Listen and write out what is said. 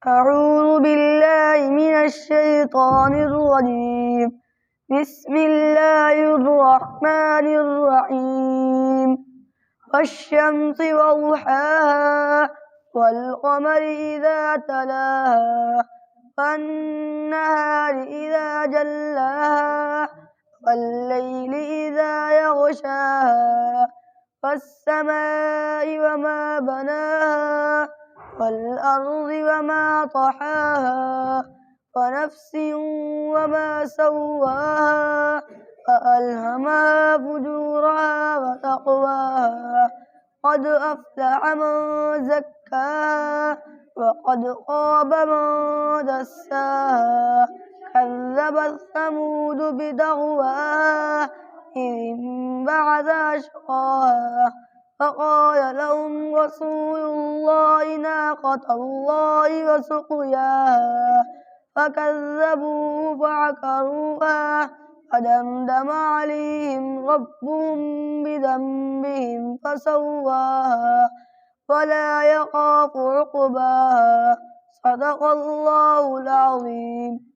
أعوذ بالله من الشيطان الرجيم. بسم الله الرحمن الرحيم. والشمس وضحاها والقمر إذا تلاها والنهار إذا جلاها والليل إذا يغشاها والسماء وما بناها والأرض وما طحاها ونفس وما سواها فألهمها فجورها وتقواها قد أفلح من زكاها وقد خاب من دساها كذبت ثمود بطغواها إذ انبعث أشقاها فقال لهم رسول الله ناقة الله وسقياها فكذبوه فعقروها فدمدم عليهم ربهم بذنبهم فسواها ولا يخاف عقباها. صدق الله العظيم.